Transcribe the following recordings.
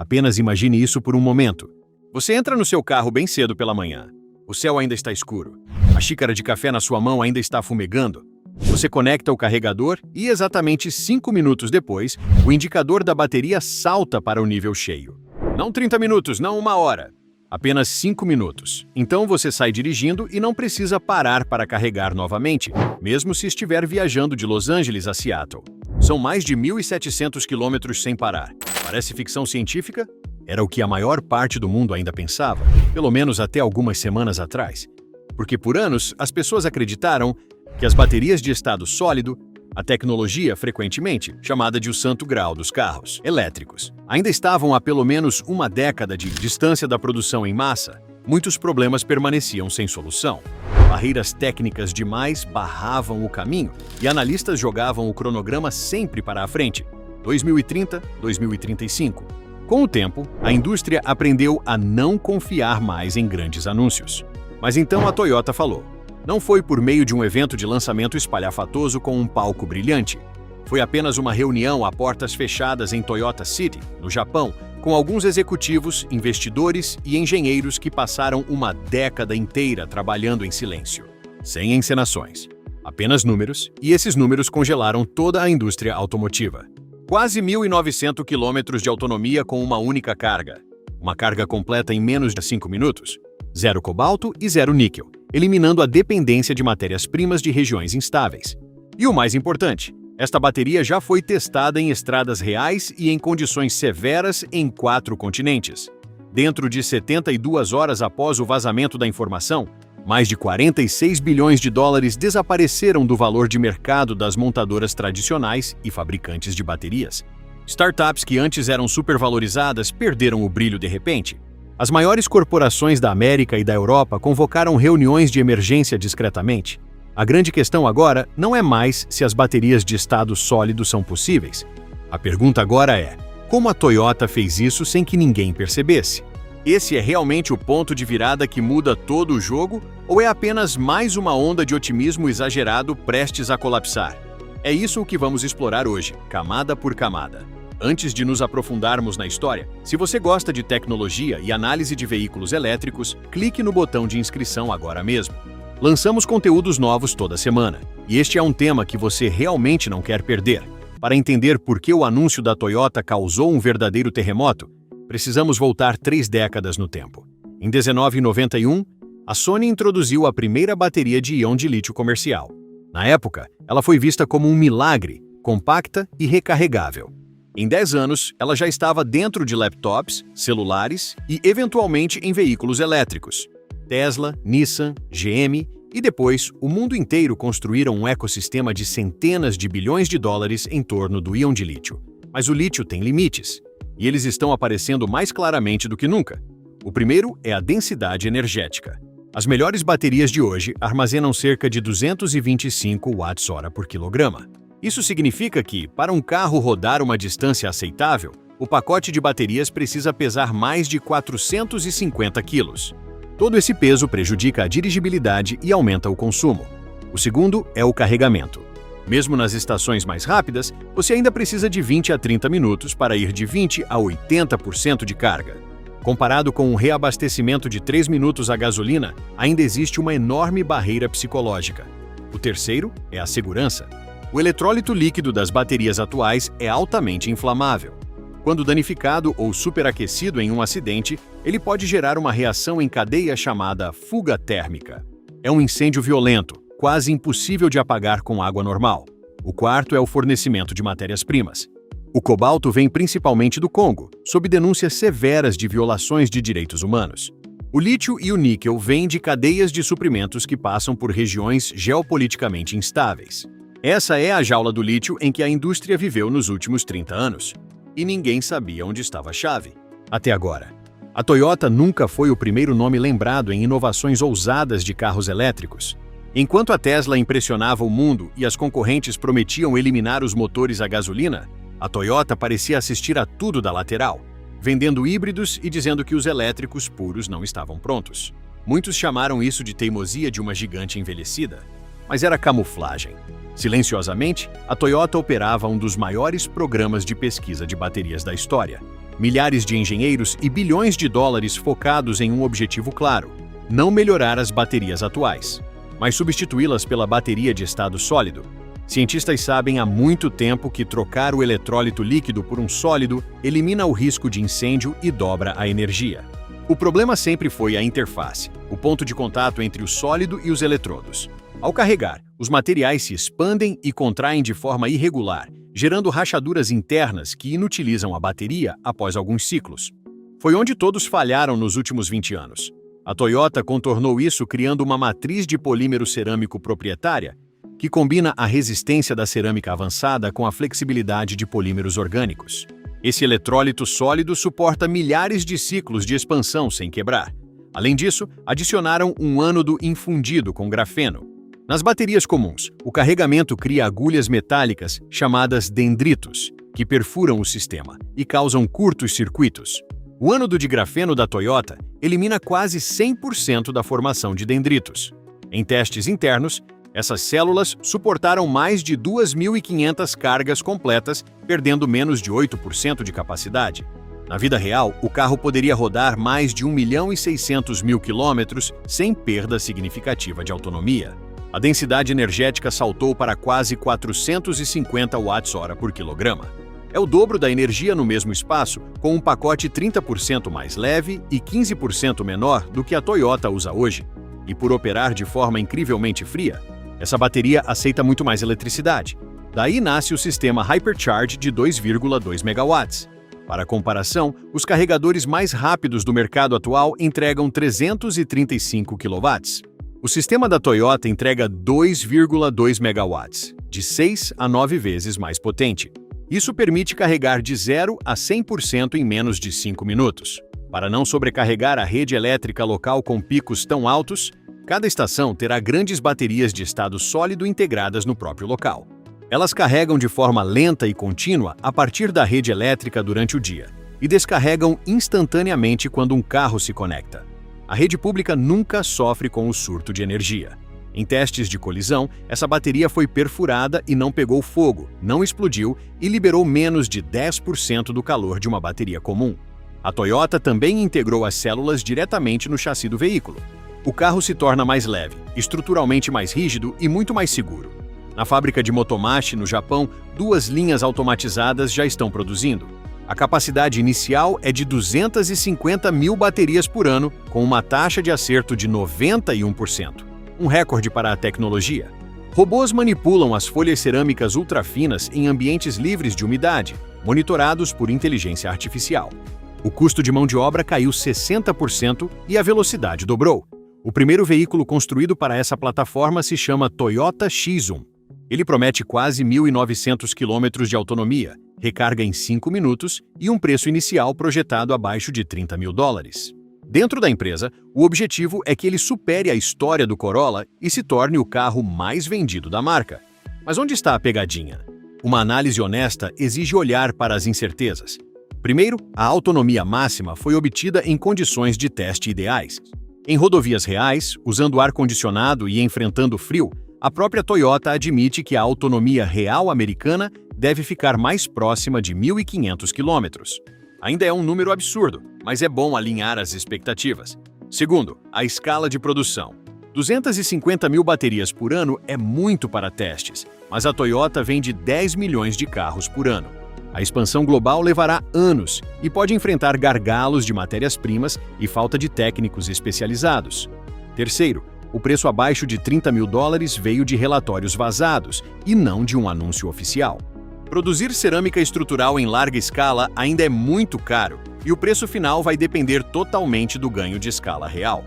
Apenas imagine isso por um momento. Você entra no seu carro bem cedo pela manhã. O céu ainda está escuro. A xícara de café na sua mão ainda está fumegando. Você conecta o carregador e, exatamente 5 minutos depois, o indicador da bateria salta para o nível cheio. Não 30 minutos, não 1 hora. Apenas 5 minutos. Então você sai dirigindo e não precisa parar para carregar novamente, mesmo se estiver viajando de Los Angeles a Seattle. São mais de 1.700 quilômetros sem parar. Parece ficção científica? Era o que a maior parte do mundo ainda pensava, pelo menos até algumas semanas atrás. Porque por anos, as pessoas acreditaram que as baterias de estado sólido, a tecnologia frequentemente chamada de o santo grau dos carros elétricos, ainda estavam a pelo menos uma década de distância da produção em massa. Muitos problemas permaneciam sem solução. Barreiras técnicas demais barravam o caminho e analistas jogavam o cronograma sempre para a frente, 2030, 2035. Com o tempo, a indústria aprendeu a não confiar mais em grandes anúncios. Mas então a Toyota falou. Não foi por meio de um evento de lançamento espalhafatoso com um palco brilhante. Foi apenas uma reunião a portas fechadas em Toyota City, no Japão, com alguns executivos, investidores e engenheiros que passaram uma década inteira trabalhando em silêncio, sem encenações. Apenas números, e esses números congelaram toda a indústria automotiva. Quase 1.900 quilômetros de autonomia com uma única carga. Uma carga completa em menos de 5 minutos. 0 cobalto e 0 níquel, eliminando a dependência de matérias-primas de regiões instáveis. E o mais importante, esta bateria já foi testada em estradas reais e em condições severas em 4 continentes. Dentro de 72 horas após o vazamento da informação, mais de 46 bilhões de dólares desapareceram do valor de mercado das montadoras tradicionais e fabricantes de baterias. Startups que antes eram supervalorizadas perderam o brilho de repente. As maiores corporações da América e da Europa convocaram reuniões de emergência discretamente. A grande questão agora não é mais se as baterias de estado sólido são possíveis. A pergunta agora é: como a Toyota fez isso sem que ninguém percebesse? Esse é realmente o ponto de virada que muda todo o jogo ou é apenas mais uma onda de otimismo exagerado prestes a colapsar? É isso o que vamos explorar hoje, camada por camada. Antes de nos aprofundarmos na história, se você gosta de tecnologia e análise de veículos elétricos, clique no botão de inscrição agora mesmo. Lançamos conteúdos novos toda semana, e este é um tema que você realmente não quer perder. Para entender por que o anúncio da Toyota causou um verdadeiro terremoto, precisamos voltar 3 décadas no tempo. Em 1991, a Sony introduziu a primeira bateria de íon de lítio comercial. Na época, ela foi vista como um milagre, compacta e recarregável. Em 10 anos, ela já estava dentro de laptops, celulares e, eventualmente, em veículos elétricos. Tesla, Nissan, GM e depois o mundo inteiro construíram um ecossistema de centenas de bilhões de dólares em torno do íon de lítio. Mas o lítio tem limites, e eles estão aparecendo mais claramente do que nunca. O primeiro é a densidade energética. As melhores baterias de hoje armazenam cerca de 225 Wh por quilograma. Isso significa que, para um carro rodar uma distância aceitável, o pacote de baterias precisa pesar mais de 450 quilos. Todo esse peso prejudica a dirigibilidade e aumenta o consumo. O segundo é o carregamento. Mesmo nas estações mais rápidas, você ainda precisa de 20 a 30 minutos para ir de 20 a 80% de carga. Comparado com um reabastecimento de 3 minutos a gasolina, ainda existe uma enorme barreira psicológica. O terceiro é a segurança. O eletrólito líquido das baterias atuais é altamente inflamável. Quando danificado ou superaquecido em um acidente, ele pode gerar uma reação em cadeia chamada fuga térmica. É um incêndio violento, quase impossível de apagar com água normal. O quarto é o fornecimento de matérias-primas. O cobalto vem principalmente do Congo, sob denúncias severas de violações de direitos humanos. O lítio e o níquel vêm de cadeias de suprimentos que passam por regiões geopoliticamente instáveis. Essa é a jaula do lítio em que a indústria viveu nos últimos 30 anos. E ninguém sabia onde estava a chave. Até agora. A Toyota nunca foi o primeiro nome lembrado em inovações ousadas de carros elétricos. Enquanto a Tesla impressionava o mundo e as concorrentes prometiam eliminar os motores a gasolina, a Toyota parecia assistir a tudo da lateral, vendendo híbridos e dizendo que os elétricos puros não estavam prontos. Muitos chamaram isso de teimosia de uma gigante envelhecida. mas era camuflagem. Silenciosamente, a Toyota operava um dos maiores programas de pesquisa de baterias da história. Milhares de engenheiros e bilhões de dólares focados em um objetivo claro: não melhorar as baterias atuais, mas substituí-las pela bateria de estado sólido. Cientistas sabem há muito tempo que trocar o eletrólito líquido por um sólido elimina o risco de incêndio e dobra a energia. O problema sempre foi a interface, o ponto de contato entre o sólido e os eletrodos. Ao carregar, os materiais se expandem e contraem de forma irregular, gerando rachaduras internas que inutilizam a bateria após alguns ciclos. Foi onde todos falharam nos últimos 20 anos. A Toyota contornou isso criando uma matriz de polímero cerâmico proprietária que combina a resistência da cerâmica avançada com a flexibilidade de polímeros orgânicos. Esse eletrólito sólido suporta milhares de ciclos de expansão sem quebrar. Além disso, adicionaram um ânodo infundido com grafeno. Nas baterias comuns, o carregamento cria agulhas metálicas chamadas dendritos, que perfuram o sistema e causam curtos circuitos. O ânodo de grafeno da Toyota elimina quase 100% da formação de dendritos. Em testes internos, essas células suportaram mais de 2.500 cargas completas, perdendo menos de 8% de capacidade. Na vida real, o carro poderia rodar mais de 1.600.000 quilômetros sem perda significativa de autonomia. A densidade energética saltou para quase 450 Wh por quilograma. É o dobro da energia no mesmo espaço, com um pacote 30% mais leve e 15% menor do que a Toyota usa hoje. E por operar de forma incrivelmente fria, essa bateria aceita muito mais eletricidade. Daí nasce o sistema Hypercharge de 2,2 megawatts. Para comparação, os carregadores mais rápidos do mercado atual entregam 335 kW. O sistema da Toyota entrega 2,2 megawatts, de 6 a 9 vezes mais potente. Isso permite carregar de 0 a 100% em menos de 5 minutos. Para não sobrecarregar a rede elétrica local com picos tão altos, cada estação terá grandes baterias de estado sólido integradas no próprio local. Elas carregam de forma lenta e contínua a partir da rede elétrica durante o dia e descarregam instantaneamente quando um carro se conecta. A rede pública nunca sofre com o surto de energia. Em testes de colisão, essa bateria foi perfurada e não pegou fogo, não explodiu e liberou menos de 10% do calor de uma bateria comum. A Toyota também integrou as células diretamente no chassi do veículo. O carro se torna mais leve, estruturalmente mais rígido e muito mais seguro. Na fábrica de Motomachi, no Japão, 2 linhas automatizadas já estão produzindo. A capacidade inicial é de 250.000 baterias por ano, com uma taxa de acerto de 91%. Um recorde para a tecnologia. Robôs manipulam as folhas cerâmicas ultrafinas em ambientes livres de umidade, monitorados por inteligência artificial. O custo de mão de obra caiu 60% e a velocidade dobrou. O primeiro veículo construído para essa plataforma se chama Toyota X1. Ele promete quase 1.900 km de autonomia, recarga em 5 minutos e um preço inicial projetado abaixo de $30 mil. Dentro da empresa, o objetivo é que ele supere a história do Corolla e se torne o carro mais vendido da marca. Mas onde está a pegadinha? Uma análise honesta exige olhar para as incertezas. Primeiro, a autonomia máxima foi obtida em condições de teste ideais. Em rodovias reais, usando ar-condicionado e enfrentando frio, a própria Toyota admite que a autonomia real americana deve ficar mais próxima de 1.500 km. Ainda é um número absurdo, mas é bom alinhar as expectativas. Segundo, a escala de produção. 250.000 baterias por ano é muito para testes, mas a Toyota vende 10 milhões de carros por ano. A expansão global levará anos e pode enfrentar gargalos de matérias-primas e falta de técnicos especializados. Terceiro, o preço abaixo de $30 mil veio de relatórios vazados e não de um anúncio oficial. Produzir cerâmica estrutural em larga escala ainda é muito caro e o preço final vai depender totalmente do ganho de escala real.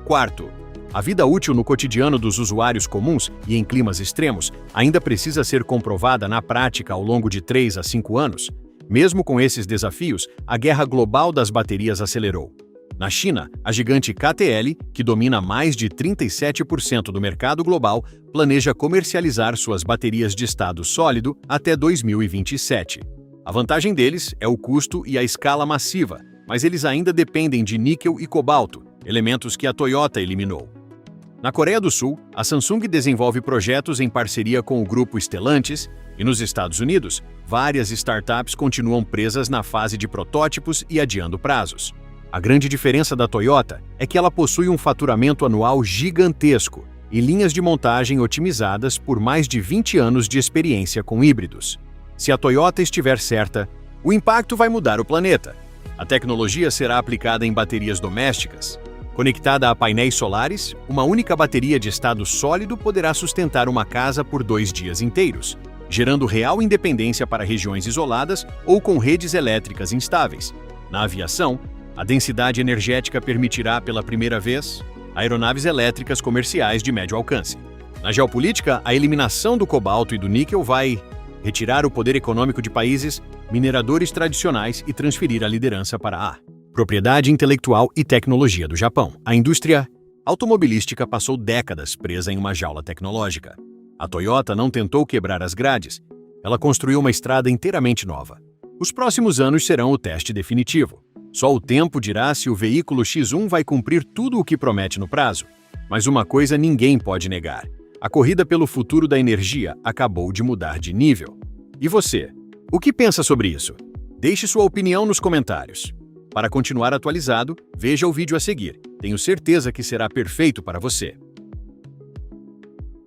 Quarto, a vida útil no cotidiano dos usuários comuns e em climas extremos ainda precisa ser comprovada na prática ao longo de 3 a 5 anos. Mesmo com esses desafios, a guerra global das baterias acelerou. Na China, a gigante KTL, que domina mais de 37% do mercado global, planeja comercializar suas baterias de estado sólido até 2027. A vantagem deles é o custo e a escala massiva, mas eles ainda dependem de níquel e cobalto, elementos que a Toyota eliminou. Na Coreia do Sul, a Samsung desenvolve projetos em parceria com o grupo Stellantis e nos Estados Unidos, várias startups continuam presas na fase de protótipos e adiando prazos. A grande diferença da Toyota é que ela possui um faturamento anual gigantesco e linhas de montagem otimizadas por mais de 20 anos de experiência com híbridos. Se a Toyota estiver certa, o impacto vai mudar o planeta. A tecnologia será aplicada em baterias domésticas. Conectada a painéis solares, uma única bateria de estado sólido poderá sustentar uma casa por 2 dias inteiros, gerando real independência para regiões isoladas ou com redes elétricas instáveis. Na aviação, a densidade energética permitirá, pela primeira vez, aeronaves elétricas comerciais de médio alcance. Na geopolítica, a eliminação do cobalto e do níquel vai retirar o poder econômico de países mineradores tradicionais e transferir a liderança para a propriedade intelectual e tecnologia do Japão. A indústria automobilística passou décadas presa em uma jaula tecnológica. A Toyota não tentou quebrar as grades, ela construiu uma estrada inteiramente nova. Os próximos anos serão o teste definitivo. Só o tempo dirá se o veículo X1 vai cumprir tudo o que promete no prazo. Mas uma coisa ninguém pode negar: a corrida pelo futuro da energia acabou de mudar de nível. E você? O que pensa sobre isso? Deixe sua opinião nos comentários. Para continuar atualizado, veja o vídeo a seguir. Tenho certeza que será perfeito para você.